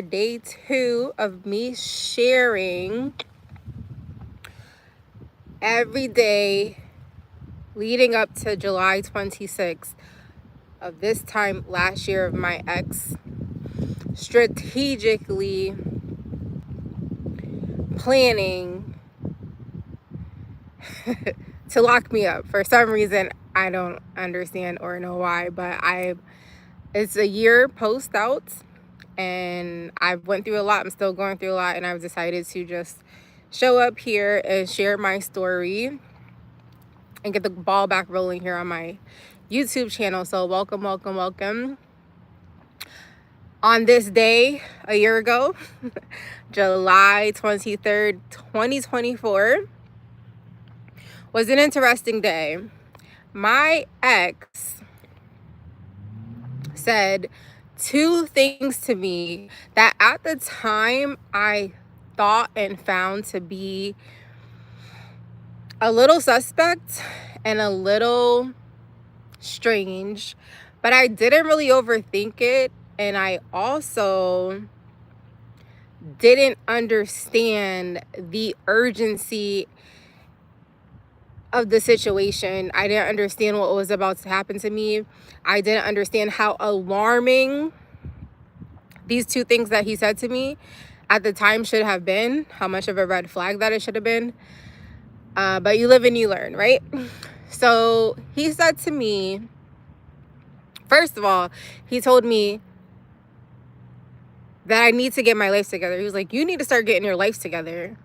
day 2 of me sharing every day leading up to July 26th of this time last year of my ex strategically planning to lock me up. For some reason, I don't understand or know why, but it's a year post out and I've went through a lot. I'm still going through a lot, and I've decided to just show up here and share my story and get the ball back rolling here on my YouTube channel. So welcome, welcome, welcome. On this day a year ago, July 23rd, 2024, was an interesting day. My ex said 2 things to me that at the time I thought and found to be a little suspect and a little strange, but I didn't really overthink it, and I also didn't understand the urgency of the situation. I didn't understand what was about to happen to me. I didn't understand how alarming these 2 things that he said to me at the time should have been, how much of a red flag that it should have been. But you live and you learn, right? So he said to me, first of all, he told me that I need to get my life together. He was like, you need to start getting your life together.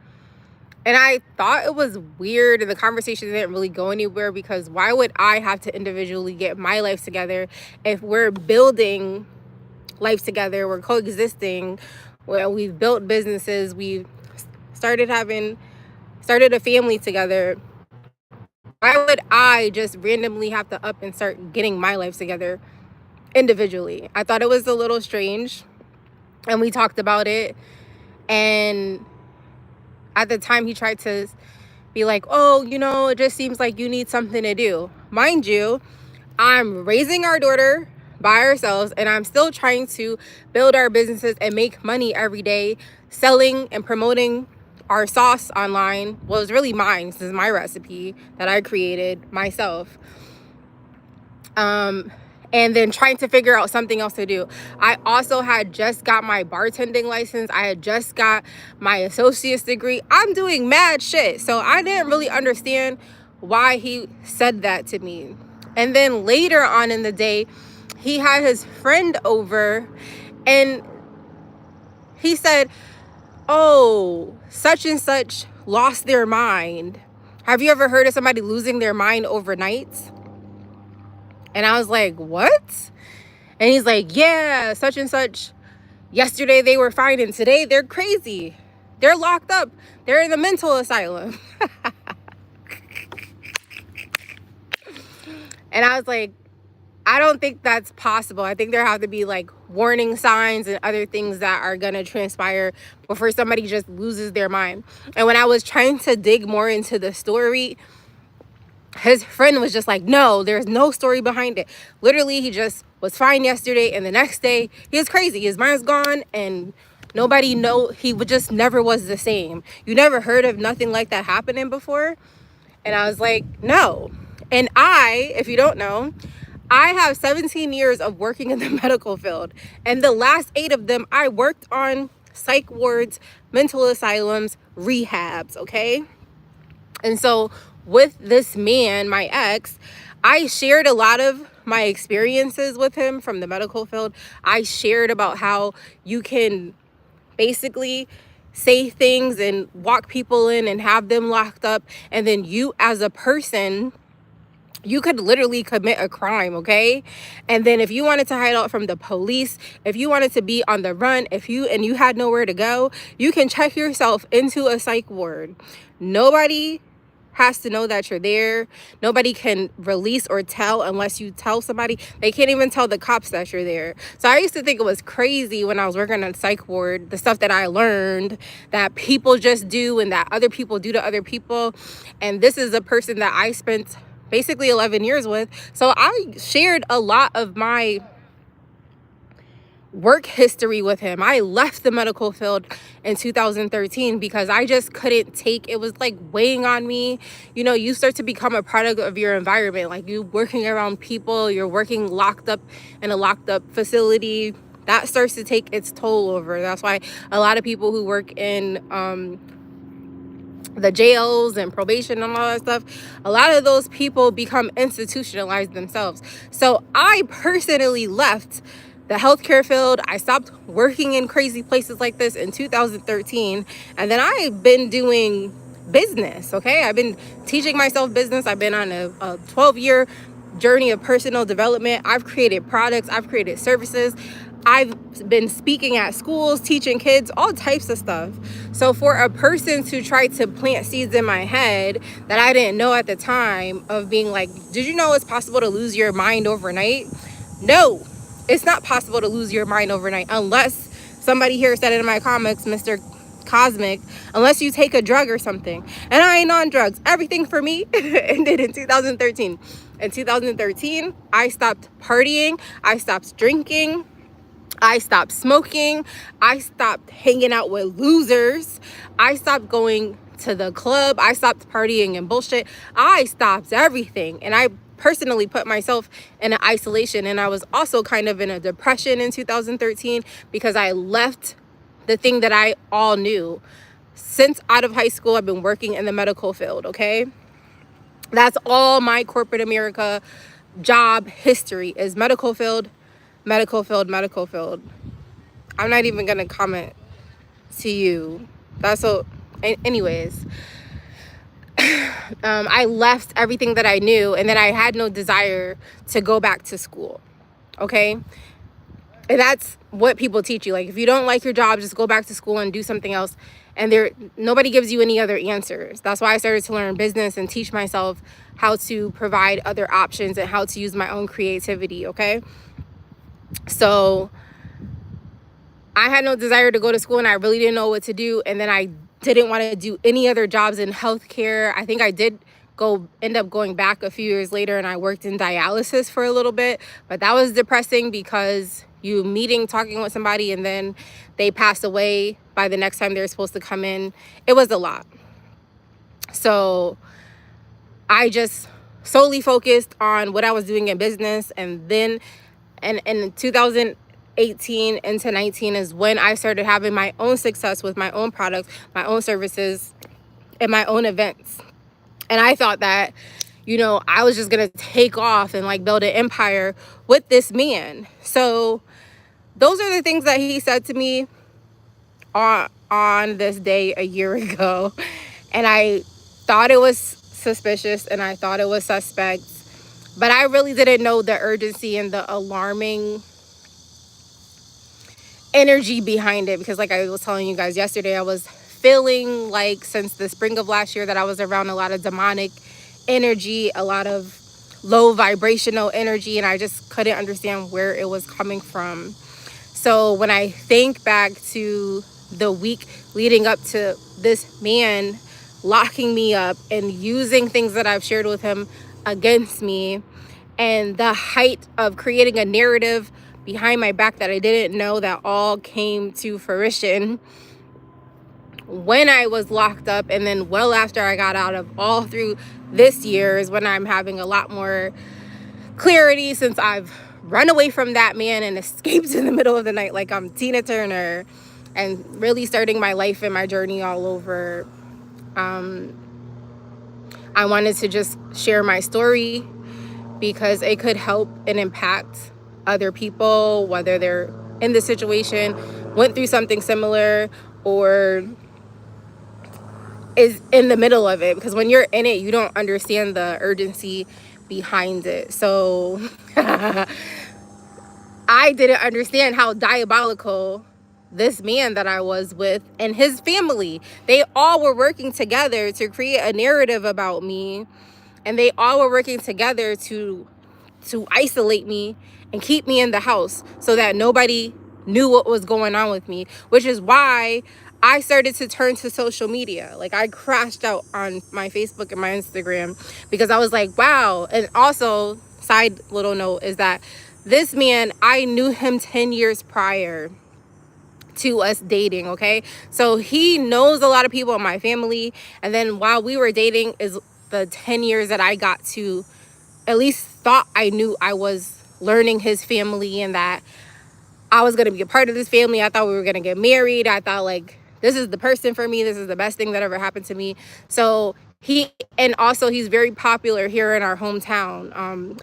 And I thought it was weird, and the conversation didn't really go anywhere, because why would I have to individually get my life together if we're building life together, we're coexisting, well, we've built businesses, we've started a family together. Why would I just randomly have to up and start getting my life together individually? I thought it was a little strange, and we talked about it. And at the time, he tried to be like, oh, it just seems like you need something to do. Mind you, I'm raising our daughter by ourselves, and I'm still trying to build our businesses and make money every day selling and promoting our sauce online. Well, it's really mine. This is my recipe that I created myself. And then trying to figure out something else to do. I also had just got my bartending license. I had just got my associate's degree. I'm doing mad shit. So I didn't really understand why he said that to me. And then later on in the day, he had his friend over, and he said, oh, such and such lost their mind. Have you ever heard of somebody losing their mind overnight? And I was like, what? And he's like, yeah, such and such. Yesterday they were fine, and today they're crazy. They're locked up. They're in the mental asylum. And I was like, I don't think that's possible. I think there have to be like warning signs and other things that are going to transpire before somebody just loses their mind. And when I was trying to dig more into the story, his friend was just like, no, there's no story behind it. Literally, he just was fine yesterday, and the next day he was crazy. His mind's gone, and he just never was the same. You never heard of nothing like that happening before? And I was like, no. And if you don't know, I have 17 years of working in the medical field, and the last 8 of them I worked on psych wards, mental asylums, rehabs, okay? And so with this man, my ex, I shared a lot of my experiences with him from the medical field. I shared about how you can basically say things and walk people in and have them locked up, and then you as a person, you could literally commit a crime, okay? And then if you wanted to hide out from the police, if you wanted to be on the run, and you had nowhere to go, you can check yourself into a psych ward. Nobody has to know that you're there. Nobody can release or tell unless you tell somebody. They can't even tell the cops that you're there. So I used to think it was crazy when I was working on a psych ward, the stuff that I learned that people just do and that other people do to other people. And this is a person that I spent basically 11 years with. So I shared a lot of my work history with him. I left the medical field in 2013 because I just couldn't take it. Was like weighing on me. You know, you start to become a product of your environment. Like, you working around people, you're working locked up in a locked up facility. That starts to take its toll over. That's why a lot of people who work in the jails and probation and all that stuff, a lot of those people become institutionalized themselves. So I personally left the healthcare field. I stopped working in crazy places like this in 2013, and then I've been doing business. Okay, I've been teaching myself business. I've been on a 12-year journey of personal development. I've created products, I've created services, I've been speaking at schools, teaching kids, all types of stuff. So for a person to try to plant seeds in my head that I didn't know at the time, of being like, did you know it's possible to lose your mind overnight? No, it's not possible to lose your mind overnight, unless somebody here said it in my comics, Mr. Cosmic, unless you take a drug or something. And I ain't on drugs. Everything for me ended in 2013. In 2013, I stopped partying, I stopped drinking, I stopped smoking, I stopped hanging out with losers, I stopped going to the club, I stopped partying and bullshit. I stopped everything. And I personally put myself in an isolation, and I was also kind of in a depression in 2013 because I left the thing that I all knew. Since out of high school, I've been working in the medical field, okay? That's all my corporate America job history is: medical field, medical field, medical field. I'm not even gonna comment to you. That's so. Anyways, I left everything that I knew, and then I had no desire to go back to school. Okay, and that's what people teach you. Like, if you don't like your job, just go back to school and do something else. And nobody gives you any other answers. That's why I started to learn business and teach myself how to provide other options and how to use my own creativity. Okay, so I had no desire to go to school, and I really didn't know what to do. And then I didn't want to do any other jobs in healthcare. I think I did end up going back a few years later, and I worked in dialysis for a little bit, but that was depressing because you talking with somebody, and then they pass away by the next time they're supposed to come in. It was a lot. So I just solely focused on what I was doing in business. And then in 2018 into 19 is when I started having my own success with my own products, my own services, and my own events. And I thought that, I was just going to take off and like build an empire with this man. So those are the things that he said to me on this day a year ago. And I thought it was suspicious, and I thought it was suspect, but I really didn't know the urgency and the alarming energy behind it. Because like I was telling you guys yesterday, I was feeling like since the spring of last year that I was around a lot of demonic energy, a lot of low vibrational energy, and I just couldn't understand where it was coming from. So when I think back to the week leading up to this man locking me up and using things that I've shared with him against me, and the height of creating a narrative behind my back that I didn't know, that all came to fruition when I was locked up. And then well after I got out, of all through this year, is when I'm having a lot more clarity, since I've run away from that man and escaped in the middle of the night like I'm Tina Turner, and really starting my life and my journey all over. I wanted to just share my story because it could help and impact other people, whether they're in this situation, went through something similar, or is in the middle of it. Because when you're in it, you don't understand the urgency behind it. So I didn't understand how diabolical this man that I was with and his family, they all were working together to create a narrative about me. And they all were working together to isolate me and keep me in the house so that nobody knew what was going on with me, which is why I started to turn to social media. Like, I crashed out on my Facebook and my Instagram because I was like, wow. And also, side little note is that This man, I knew him 10 years prior to us dating, okay? So he knows a lot of people in my family. And then while we were dating is the 10 years that I got to at least thought I knew I was learning his family and that I was going to be a part of this family. I thought we were going to get married. I thought like, this is the person for me. This is the best thing that ever happened to me. So and also he's very popular here in our hometown.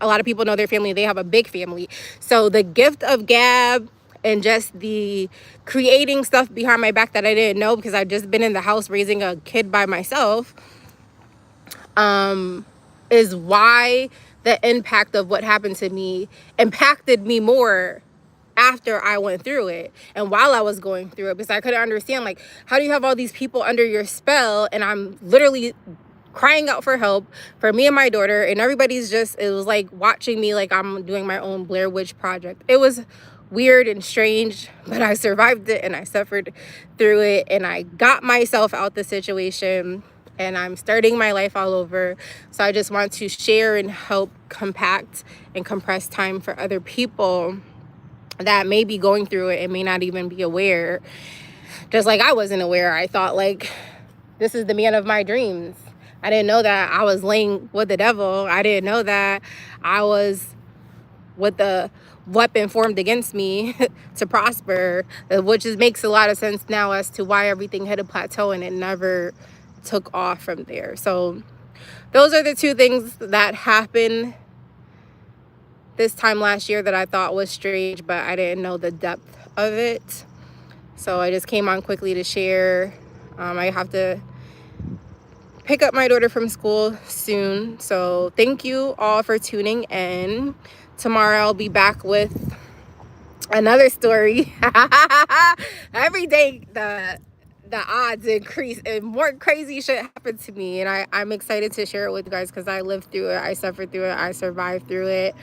A lot of people know their family. They have a big family. So the gift of gab and just the creating stuff behind my back that I didn't know because I've just been in the house raising a kid by myself, is why the impact of what happened to me impacted me more after I went through it and while I was going through it, because I couldn't understand, like, how do you have all these people under your spell and I'm literally crying out for help for me and my daughter, and everybody's just, it was like watching me like I'm doing my own Blair Witch project. It was weird and strange, but I survived it and I suffered through it and I got myself out the situation and I'm starting my life all over. So I just want to share and help compact and compress time for other people that may be going through it and may not even be aware. Just like I wasn't aware. I thought like, this is the man of my dreams. I didn't know that I was laying with the devil. I didn't know that I was with the weapon formed against me to prosper, which makes a lot of sense now as to why everything hit a plateau and it never took off from there. So those are the two things that happened this time last year that I thought was strange, but I didn't know the depth of it. So I just came on quickly to share. I have to pick up my daughter from school soon. So thank you all for tuning in. Tomorrow I'll be back with another story. Every day the odds increase and more crazy shit happened to me, and I'm excited to share it with you guys because I lived through it, I suffered through it, I survived through it.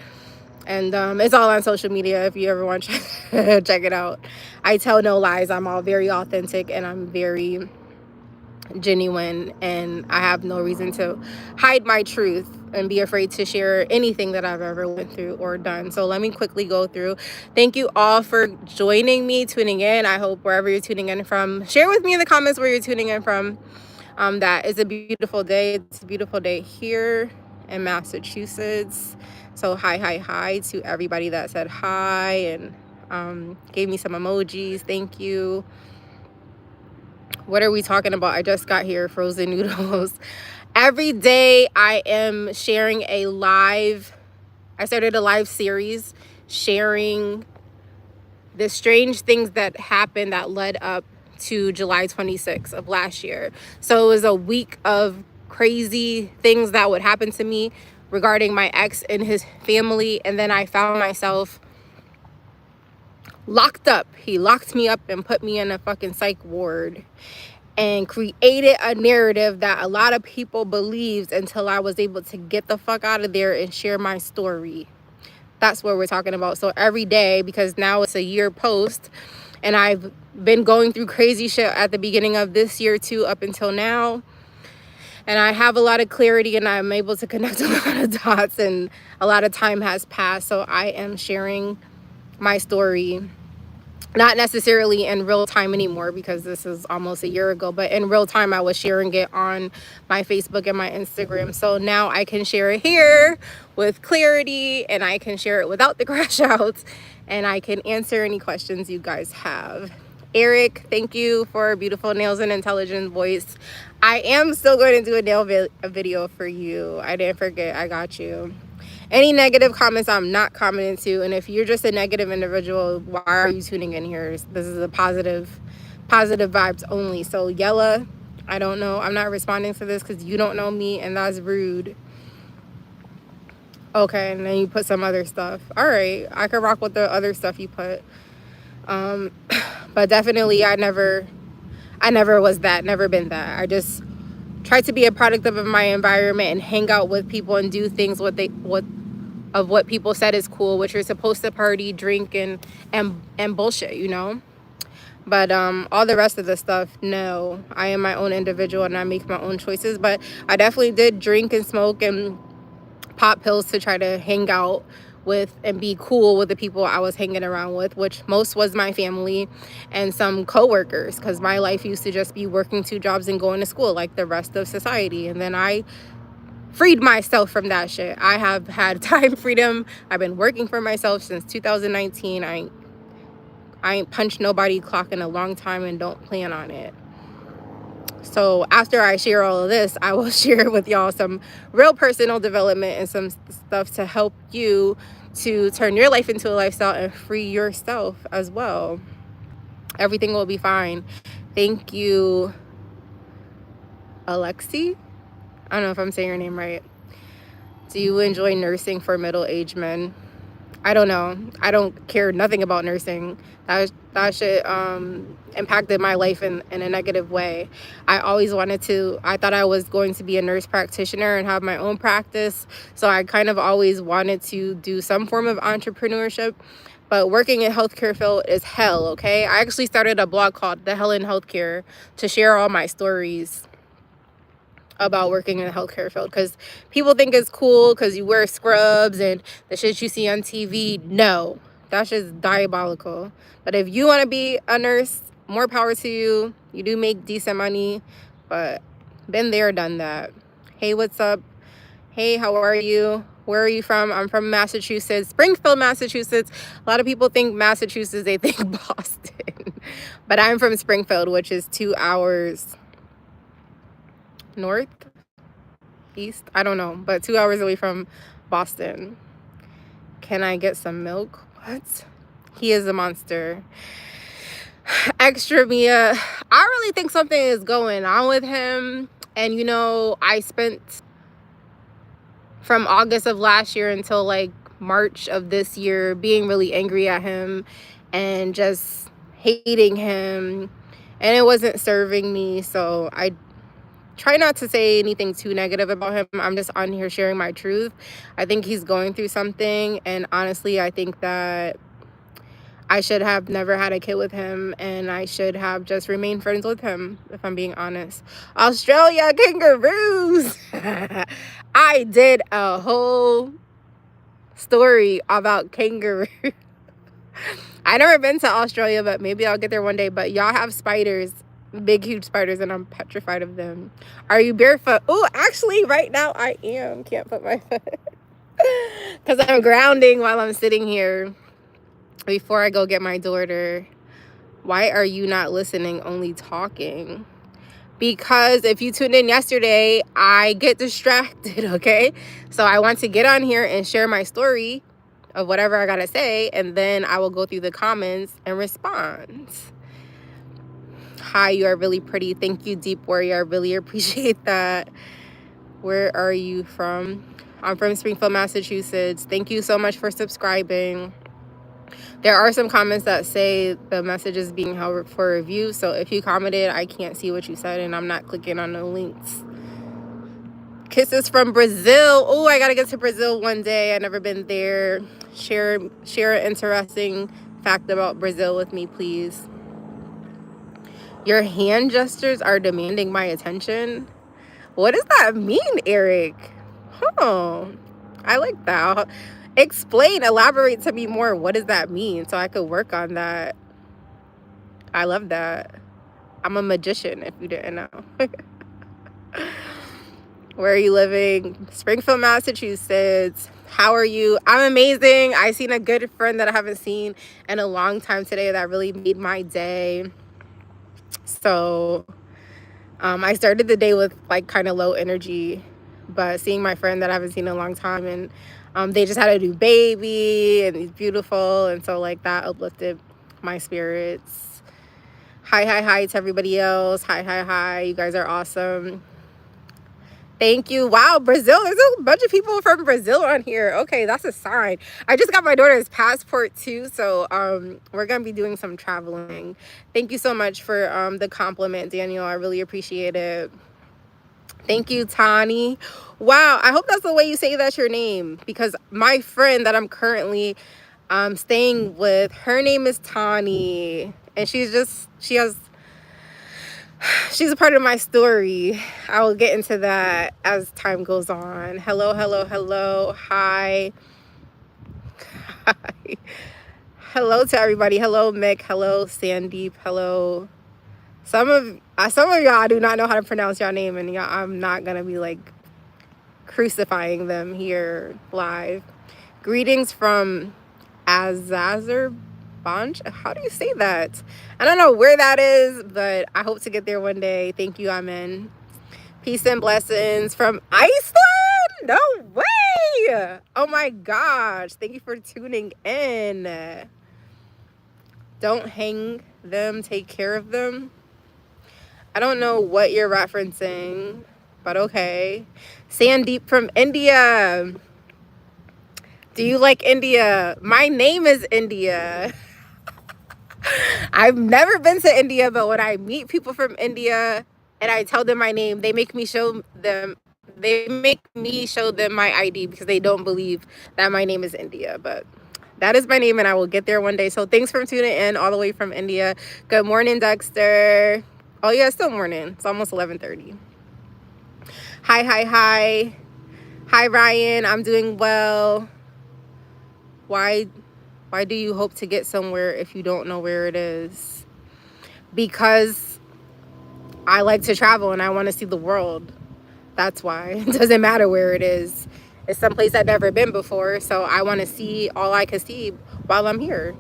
And it's all on social media if you ever want to check it out. I tell no lies. I'm all very authentic and I'm very genuine, and I have no reason to hide my truth and be afraid to share anything that I've ever went through or done. So let me quickly go through. Thank you all for joining me, tuning in. I hope wherever you're tuning in from, share with me in the comments where you're tuning in from. That is a beautiful day. It's a beautiful day here in Massachusetts. So hi to everybody that said hi and gave me some emojis. Thank you. What are we talking about? I just got here. Frozen noodles. Every day I am sharing a live. I started a live series sharing the strange things that happened that led up to July 26th of last year. So it was a week of crazy things that would happen to me regarding my ex and his family. And then I found myself locked up. He locked me up and put me in a fucking psych ward and created a narrative that a lot of people believed until I was able to get the fuck out of there and share my story. That's what we're talking about. So every day, because now it's a year post, and I've been going through crazy shit at the beginning of this year too, up until now. And I have a lot of clarity and I'm able to connect a lot of dots, and a lot of time has passed. So I am sharing my story, not necessarily in real time anymore because this is almost a year ago, but in real time I was sharing it on my Facebook and my Instagram. So now I can share it here with clarity, and I can share it without the crash outs, and I can answer any questions you guys have. Eric, thank you for beautiful nails and intelligent voice. I am still going to do a nail video for you. I didn't forget. I got you. Any negative comments, I'm not commenting to. And if you're just a negative individual, why are you tuning in here? This is a positive vibes only. So Yella, I don't know. I'm not responding to this because you don't know me, and that's rude. Okay, and then you put some other stuff. All right, I could rock with the other stuff you put. But definitely I never was that, never been that. I just tried to be a product of my environment and hang out with people and do things what people said is cool, which you're supposed to party, drink, and bullshit, you know. But all the rest of the stuff, no. I am my own individual and I make my own choices. But I definitely did drink and smoke and pop pills to try to hang out with and be cool with the people I was hanging around with, which most was my family and some coworkers, because my life used to just be working 2 jobs and going to school like the rest of society. And then I freed myself from that shit. I have had time freedom. I've been working for myself since 2019. I ain't punched nobody clock in a long time and don't plan on it. So after I share all of this, I will share with y'all some real personal development and some stuff to help you to turn your life into a lifestyle and free yourself as well. Everything will be fine. Thank you, Alexi. I don't know if I'm saying your name right. Do you enjoy nursing for middle-aged men? I don't know. I don't care nothing about nursing. That shit impacted my life in a negative way. I thought I was going to be a nurse practitioner and have my own practice. So I kind of always wanted to do some form of entrepreneurship. But working in healthcare field is hell, okay? I actually started a blog called The Hell in Healthcare to share all my stories about working in the healthcare field, because people think it's cool because you wear scrubs and the shit you see on TV. No, that's just diabolical. But if you want to be a nurse, more power to you. You do make decent money, but been there, done that. Hey, what's up? Hey, how are you? Where are you from? I'm from Massachusetts, Springfield, Massachusetts. A lot of people think Massachusetts, they think Boston. But I'm from Springfield, which is 2 hours north, east, I don't know, but 2 hours away from Boston. Can I get some milk? What? He is a monster. Extra Mia, I really think something is going on with him. And I spent from August of last year until like March of this year being really angry at him and just hating him, and it wasn't serving me. So I try not to say anything too negative about him. I'm just on here sharing my truth. I think he's going through something, and honestly, I think that I should have never had a kid with him, and I should have just remained friends with him, if I'm being honest. Australia kangaroos. I did a whole story about kangaroos. I never been to Australia, but maybe I'll get there one day. But y'all have spiders, big huge spiders, and I'm petrified of them. Are you barefoot? Oh, actually right now I am. Can't put my foot because I'm grounding while I'm sitting here before I go get my daughter. Why are you not listening, only talking? Because if you tuned in yesterday, I get distracted, okay? So I want to get on here and share my story of whatever I gotta say, and then I will go through the comments and respond. Hi, you are really pretty. Thank you, Deep Warrior. I really appreciate that. Where are you from? I'm from Springfield, Massachusetts. Thank you so much for subscribing. There are some comments that say the message is being held for review. So if you commented, I can't see what you said, and I'm not clicking on the links. Kisses from Brazil. Oh, I gotta get to Brazil one day. I've never been there. Share an interesting fact about Brazil with me, please. Your hand gestures are demanding my attention. What does that mean, Eric? I like that. Explain, elaborate to me more. What does that mean? So I could work on that. I love that. I'm a magician, if you didn't know. Where are you living? Springfield, Massachusetts. How are you? I'm amazing. I seen a good friend that I haven't seen in a long time today that really made my day. So I started the day with like kind of low energy, but seeing my friend that I haven't seen in a long time, and they just had a new baby and he's beautiful, and so like that uplifted my spirits. Hi to everybody else. Hi, you guys are awesome. Thank you. Wow, Brazil. There's a bunch of people from Brazil on here. Okay, that's a sign. I just got my daughter's passport too, so we're gonna be doing some traveling. Thank you so much for the compliment, Daniel. I really appreciate it. Thank you, Tani. Wow, I hope that's the way you say that's your name, because my friend that I'm currently staying with, her name is Tani, and she's a part of my story. I will get into that as time goes on. Hello. Hi. Hello to everybody. Hello, Mick. Hello, Sandeep. Hello. Some of y'all, I do not know how to pronounce y'all name, and y'all, I'm not gonna be like crucifying them here live. Greetings from Azazerbaijan. How do you say that? I don't know where that is, but I hope to get there one day. Thank you, Amen. Peace and blessings from Iceland. No way. Oh my gosh. Thank you for tuning in. Don't hang them, take care of them. I don't know what you're referencing, but okay. Sandeep from India. Do you like India? My name is India. I've never been to India, but when I meet people from India and I tell them my name, they make me show them my ID because they don't believe that my name is India. But that is my name and I will get there one day. So thanks for tuning in all the way from India. Good morning, Dexter. Oh yeah, it's still morning. It's almost 11:30. Hi. Hi, Ryan. I'm doing well. Why do you hope to get somewhere if you don't know where it is? Because I like to travel and I want to see the world. That's why. It doesn't matter where it is. It's someplace I've never been before, so I want to see all I can see while I'm here.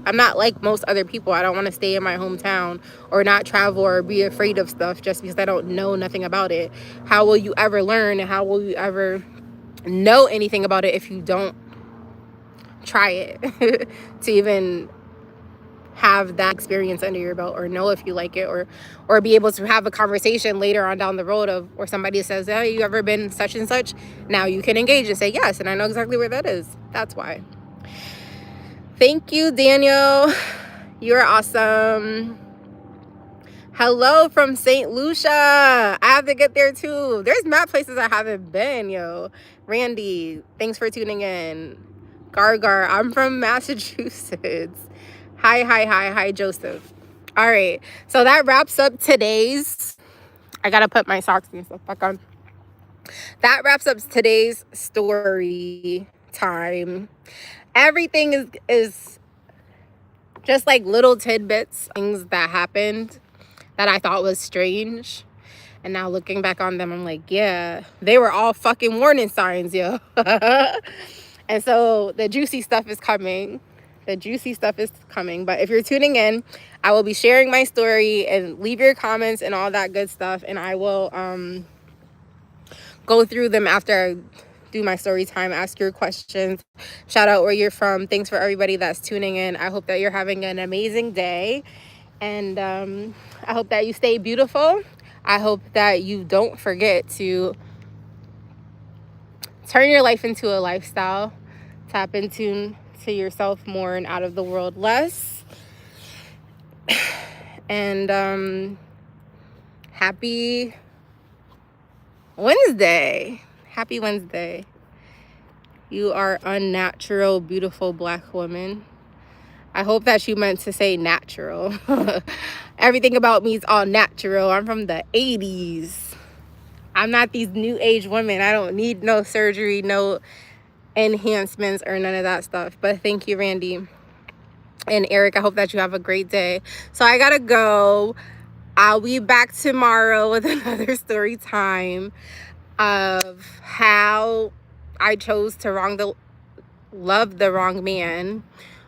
I'm not like most other people. I don't want to stay in my hometown or not travel or be afraid of stuff just because I don't know nothing about it. How will you ever learn and how will you ever know anything about it if you don't try it to even have that experience under your belt or know if you like it or be able to have a conversation later on down the road of or somebody says, "Oh, you ever been such and such?" Now you can engage and say yes, and I know exactly where that is. That's why. Thank you, Daniel. You're awesome. Hello from St. Lucia. I have to get there too. There's mad places I haven't been, yo. Randy, thanks for tuning in. Gargar, I'm from Massachusetts. Hi, Joseph. All right, so that wraps up today's. I gotta put my socks and stuff back on. That wraps up today's story time. Everything is just like little tidbits, things that happened that I thought was strange. And now looking back on them, I'm like, yeah, they were all fucking warning signs, yo. And so the juicy stuff is coming. But if you're tuning in, I will be sharing my story and leave your comments and all that good stuff. And I will go through them after I do my story time, ask your questions, shout out where you're from. Thanks for everybody that's tuning in. I hope that you're having an amazing day. And I hope that you stay beautiful. I hope that you don't forget to turn your life into a lifestyle. Tap into yourself more and out of the world less. And happy Wednesday. Happy Wednesday. You are unnatural, beautiful Black woman. I hope that you meant to say natural. Everything about me is all natural. I'm from the 80s. I'm not these new age women. I don't need no surgery, no enhancements or none of that stuff. But thank you, Randy and Eric. I hope that you have a great day. So I gotta go. I'll be back tomorrow with another story time of how I chose to love the wrong man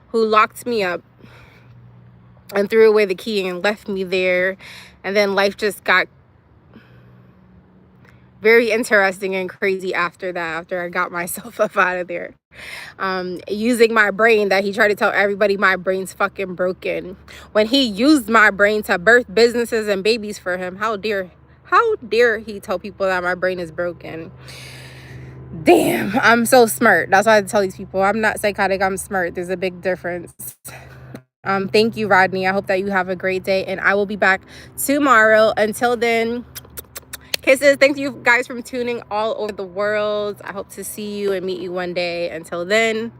who locked me up and threw away the key and left me there. And then life just got very interesting and crazy after that, after I got myself up out of there. Using my brain that he tried to tell everybody my brain's fucking broken. When he used my brain to birth businesses and babies for him, how dare he tell people that my brain is broken? Damn, I'm so smart. That's why I tell these people I'm not psychotic, I'm smart. There's a big difference. Thank you, Rodney. I hope that you have a great day, and I will be back tomorrow. Until then, kisses. Thank you guys for tuning all over the world. I hope to see you and meet you one day. Until then.